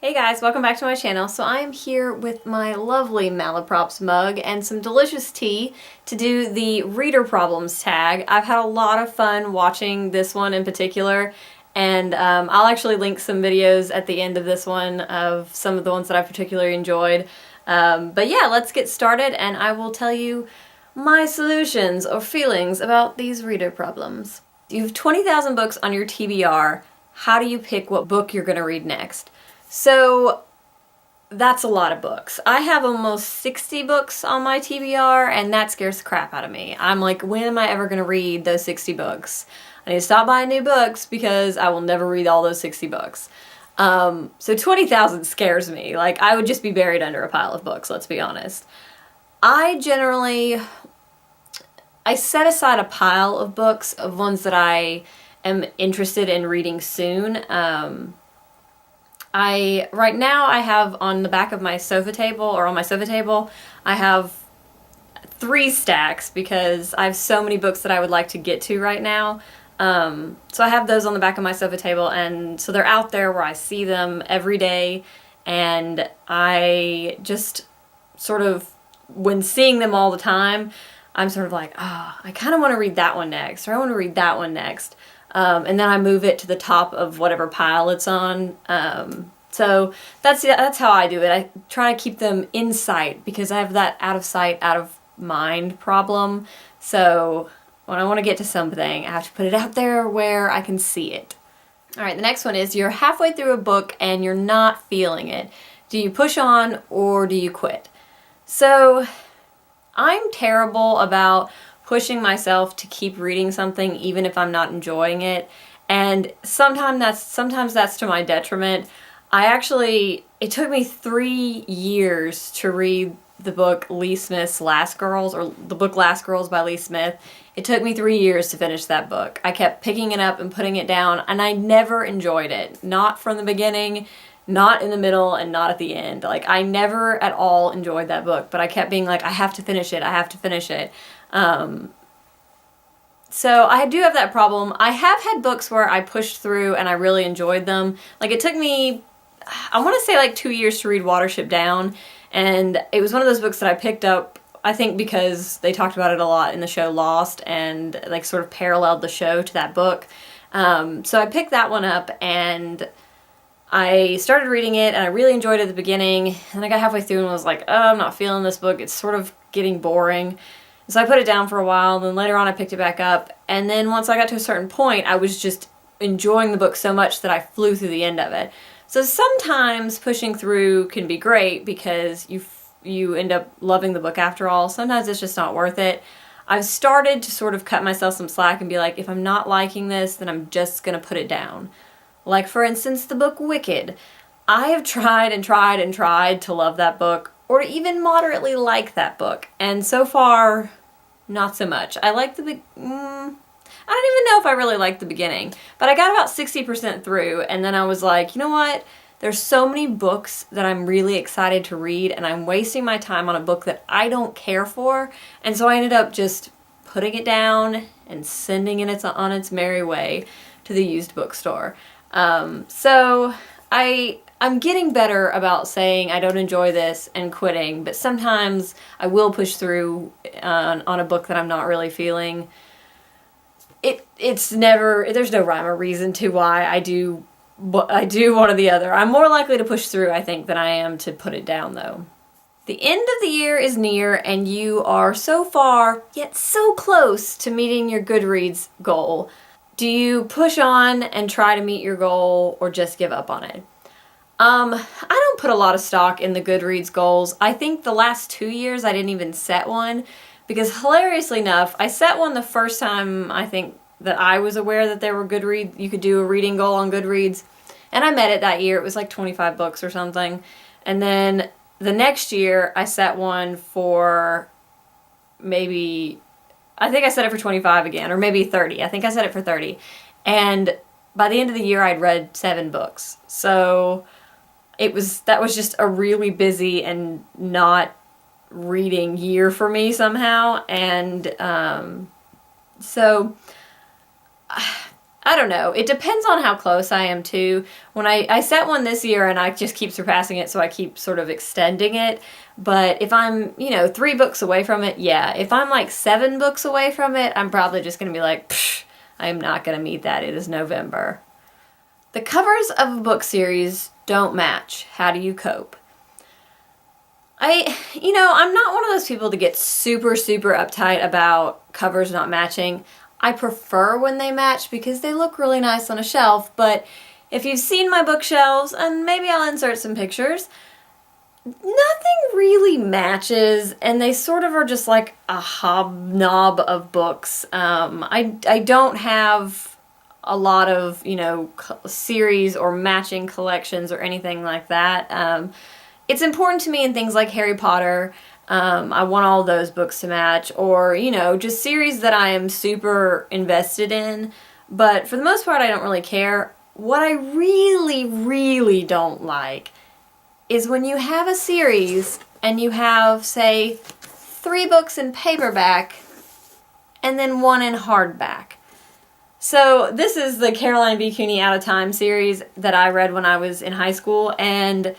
Hey guys, welcome back to my channel. So I am here with my lovely Malaprops mug and some delicious tea to do the reader problems tag. I've had a lot of fun watching this one in particular, and I'll actually link some videos at the end of this one of some of the ones that I particularly enjoyed. But yeah, let's get started and I will tell you my solutions or feelings about these reader problems. You have 20,000 books on your TBR. How do you pick what book you're going to read next? So that's a lot of books. I have almost 60 books on my TBR, and that scares the crap out of me. I'm like, when am I ever going to read those 60 books? I need to stop buying new books because I will never read all those 60 books. So 20,000 scares me. Like, I would just be buried under a pile of books, let's be honest. I set aside a pile of books of ones that I am interested in reading soon. Right now I have on the back of my sofa table, or on my sofa table, I have 3 stacks because I have so many books that I would like to get to right now. So I have those on the back of my sofa table, and so they're out there where I see them every day, and I just sort of, when seeing them all the time, I'm sort of like, I kind of want to read that one next, or I want to read that one next. And then I move it to the top of whatever pile it's on. So that's how I do it. I try to keep them in sight because I have that out of sight, out of mind problem. So when I want to get to something, I have to put it out there where I can see it. All right, the next one is you're halfway through a book and you're not feeling it. Do you push on or do you quit? So I'm terrible about pushing myself to keep reading something even if I'm not enjoying it, and sometimes that's to my detriment. It took me 3 years to read the book Lee Smith's Last Girls, or the book Last Girls by Lee Smith. It took me 3 years to finish that book. I kept picking it up and putting it down, and I never enjoyed it. Not from the beginning, not in the middle, and not at the end. Like, I never at all enjoyed that book, but I kept being like, I have to finish it, I have to finish it. So I do have that problem. I have had books where I pushed through and I really enjoyed them. Like, it took me, I want to say like 2 years to read Watership Down, and it was one of those books that I picked up, I think because they talked about it a lot in the show Lost, and like sort of paralleled the show to that book. So I picked that one up and I started reading it and I really enjoyed it at the beginning, and I got halfway through and was like, oh, I'm not feeling this book. It's sort of getting boring. So I put it down for a while, then later on I picked it back up, and then once I got to a certain point, I was just enjoying the book so much that I flew through the end of it. So sometimes pushing through can be great because you end up loving the book after all. Sometimes it's just not worth it. I've started to sort of cut myself some slack and be like, if I'm not liking this, then I'm just going to put it down. Like, for instance, the book Wicked. I have tried and tried and tried to love that book, or even moderately like that book, and so far, not so much. I like I don't even know if I really liked the beginning, but I got about 60% through, and then I was like, you know what? There's so many books that I'm really excited to read, and I'm wasting my time on a book that I don't care for, and so I ended up just putting it down and sending it on its merry way to the used bookstore. So I'm getting better about saying I don't enjoy this and quitting, but sometimes I will push through on a book that I'm not really feeling. There's no rhyme or reason to why I do one or the other. I'm more likely to push through, I think, than I am to put it down, though. The end of the year is near, and you are so far, yet so close to meeting your Goodreads goal. Do you push on and try to meet your goal, or just give up on it? I don't put a lot of stock in the Goodreads goals. I think the last 2 years I didn't even set one, because hilariously enough, I set one the first time I think that I was aware that there were you could do a reading goal on Goodreads, and I met it that year. It was like 25 books or something. And then the next year I set one for I think I set it for 25 again, or maybe 30. I think I set it for 30. And by the end of the year, I'd read 7 books. So that was just a really busy and not reading year for me somehow. And so I don't know. It depends on how close I am too. When I set one this year and I just keep surpassing it, so I keep sort of extending it. But if I'm, 3 books away from it, yeah. If I'm like 7 books away from it, I'm probably just going to be like, psh, I am not going to meet that. It is November. The covers of a book series don't match. How do you cope? I'm not one of those people that get super, super uptight about covers not matching. I prefer when they match because they look really nice on a shelf, but if you've seen my bookshelves, and maybe I'll insert some pictures, nothing really matches, and they sort of are just like a hobnob of books. I don't have a lot of, series or matching collections or anything like that. It's important to me in things like Harry Potter. I want all those books to match, or, just series that I am super invested in. But for the most part, I don't really care. What I really, really don't like is when you have a series and you have, say, 3 books in paperback and then 1 in hardback. So this is the Caroline B. Cooney Out of Time series that I read when I was in high school, and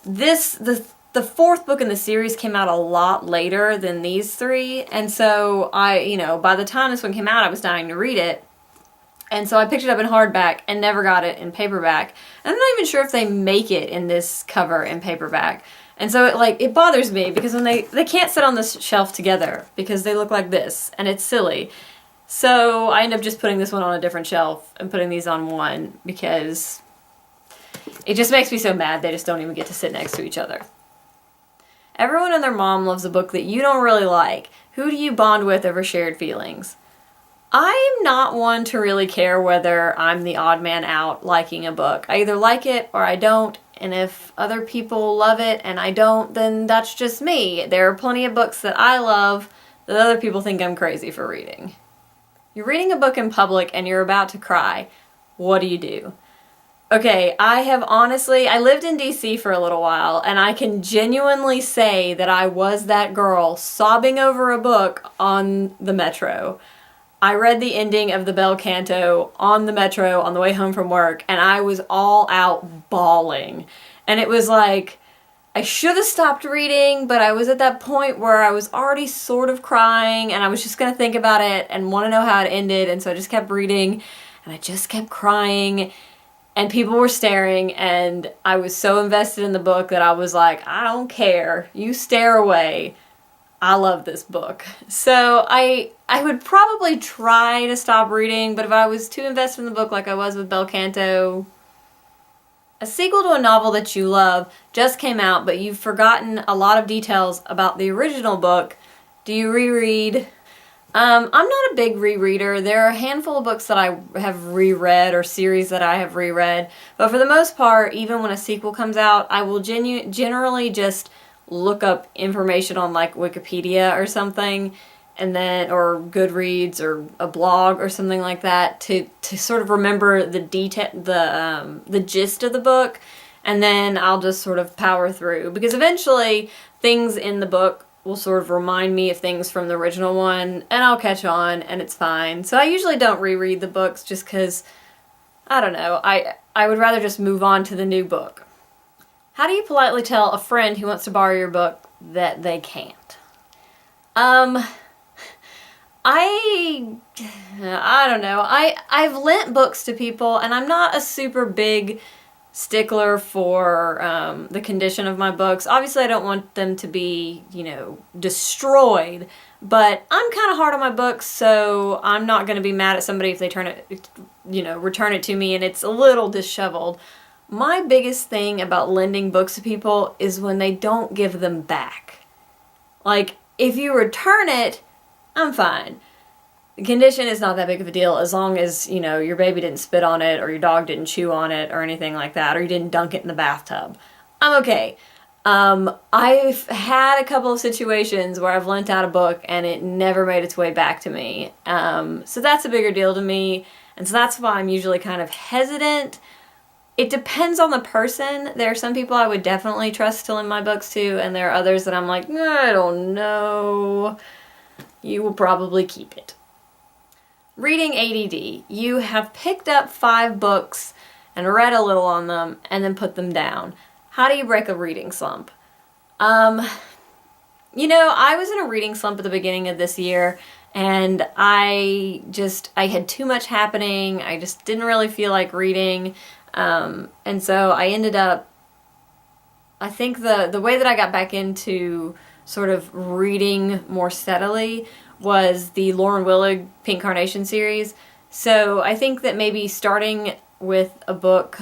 the 4th book in the series came out a lot later than these 3, and so by the time this one came out, I was dying to read it, and so I picked it up in hardback and never got it in paperback. And I'm not even sure if they make it in this cover in paperback, and so it bothers me because when they can't sit on this shelf together because they look like this, and it's silly. So I end up just putting this one on a different shelf and putting these on one because it just makes me so mad they just don't even get to sit next to each other. Everyone and their mom loves a book that you don't really like. Who do you bond with over shared feelings? I'm not one to really care whether I'm the odd man out liking a book. I either like it or I don't, and if other people love it and I don't, then that's just me. There are plenty of books that I love that other people think I'm crazy for reading. You're reading a book in public and you're about to cry. What do you do? Okay, I lived in DC for a little while, and I can genuinely say that I was that girl sobbing over a book on the metro. I read the ending of the bel canto on the metro on the way home from work, and I was all out bawling. And it was like, I should have stopped reading, but I was at that point where I was already sort of crying, and I was just going to think about it and want to know how it ended, and so I just kept reading, and I just kept crying. And people were staring, and I was so invested in the book that I was like, I don't care. You stare away. I love this book. So I would probably try to stop reading, but if I was too invested in the book like I was with Bel Canto, a sequel to a novel that you love just came out, but you've forgotten a lot of details about the original book. Do you reread? I'm not a big rereader. There are a handful of books that I have reread or series that I have reread, but for the most part, even when a sequel comes out, I will generally just look up information on like Wikipedia or something, and then or Goodreads or a blog or something like that to sort of remember the the gist of the book, and then I'll just sort of power through, because eventually things in the book will sort of remind me of things from the original one, and I'll catch on, and it's fine. So I usually don't reread the books just because, I don't know, I would rather just move on to the new book. How do you politely tell a friend who wants to borrow your book that they can't? I don't know. I've lent books to people, and I'm not a super big stickler for the condition of my books. Obviously, I don't want them to be, destroyed, but I'm kind of hard on my books, so I'm not going to be mad at somebody if they return it to me and it's a little disheveled. My biggest thing about lending books to people is when they don't give them back. Like, if you return it, I'm fine. The condition is not that big of a deal as long as, your baby didn't spit on it or your dog didn't chew on it or anything like that, or you didn't dunk it in the bathtub. I'm okay. I've had a couple of situations where I've lent out a book and it never made its way back to me. So that's a bigger deal to me, and so that's why I'm usually kind of hesitant. It depends on the person. There are some people I would definitely trust to lend my books to, and there are others that I'm like, I don't know. You will probably keep it. reading ADD. You have picked up 5 books and read a little on them and then put them down. How do you break a reading slump? You know, I was in a reading slump at the beginning of this year, and I had too much happening. I just didn't really feel like reading. And so I ended up, I think the way that I got back into sort of reading more steadily was the Lauren Willig Pink Carnation series. So I think that maybe starting with a book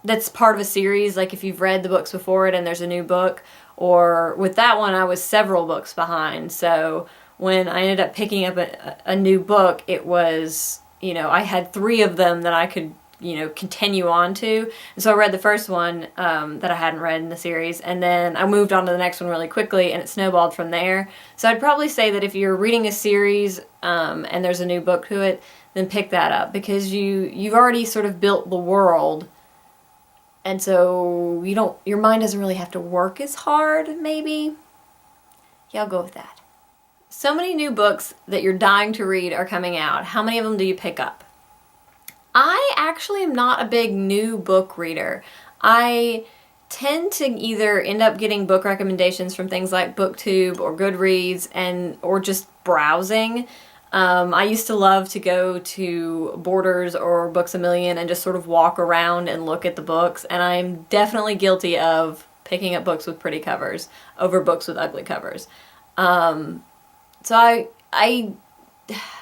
that's part of a series, like if you've read the books before it and there's a new book, or with that one I was several books behind. So when I ended up picking up a new book, it was, you know, I had 3 of them that I could, you know, continue on to. And so I read the first one that I hadn't read in the series, and then I moved on to the next one really quickly, and it snowballed from there. So I'd probably say that if you're reading a series and there's a new book to it, then pick that up, because you've already sort of built the world, and so your mind doesn't really have to work as hard, maybe. Yeah, I'll go with that. So many new books that you're dying to read are coming out. How many of them do you pick up? I actually am not a big new book reader. I tend to either end up getting book recommendations from things like BookTube or Goodreads, or just browsing. I used to love to go to Borders or Books A Million and just sort of walk around and look at the books, and I'm definitely guilty of picking up books with pretty covers over books with ugly covers. So I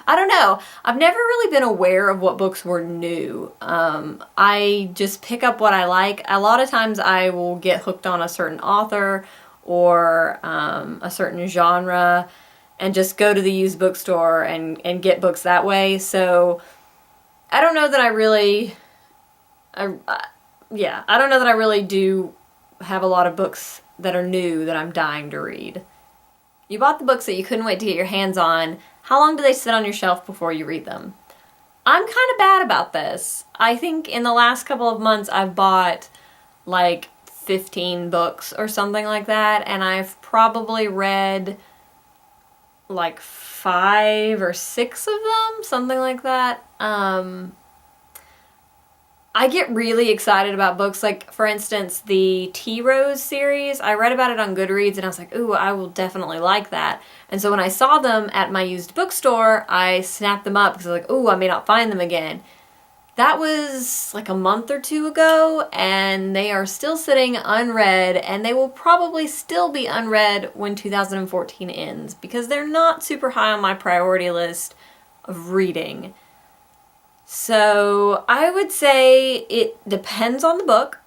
don't know. I've never really been aware of what books were new. I just pick up what I like. A lot of times I will get hooked on a certain author or a certain genre and just go to the used bookstore and get books that way. So I don't know that I really, I don't know that I really do have a lot of books that are new that I'm dying to read. You bought the books that you couldn't wait to get your hands on. How long do they sit on your shelf before you read them? I'm kind of bad about this. I think in the last couple of months I've bought like 15 books or something like that, and I've probably read like 5 or 6 of them, something like that. I get really excited about books, like, for instance, the Tea Rose series. I read about it on Goodreads, and I was like, ooh, I will definitely like that. And so when I saw them at my used bookstore, I snapped them up because I was like, ooh, I may not find them again. That was like a month or 2 ago, and they are still sitting unread, and they will probably still be unread when 2014 ends, because they're not super high on my priority list of reading. So I would say it depends on the book,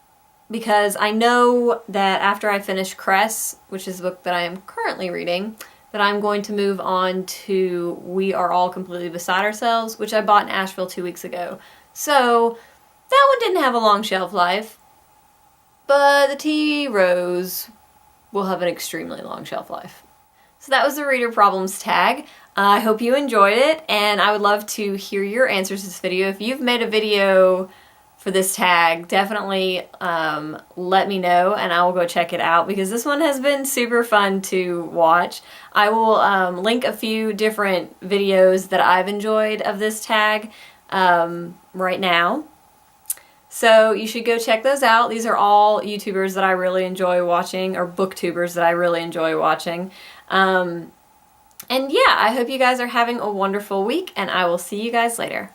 because I know that after I finish Cress, which is the book that I am currently reading, that I'm going to move on to We Are All Completely Beside Ourselves, which I bought in Asheville 2 weeks ago. So that one didn't have a long shelf life, but the Tea Rose will have an extremely long shelf life. So that was the Reader Problems tag. I hope you enjoyed it, and I would love to hear your answers to this video. If you've made a video for this tag, definitely let me know, and I will go check it out, because this one has been super fun to watch. I will link a few different videos that I've enjoyed of this tag right now. So you should go check those out. These are all YouTubers that I really enjoy watching, or booktubers that I really enjoy watching. And yeah, I hope you guys are having a wonderful week, and I will see you guys later.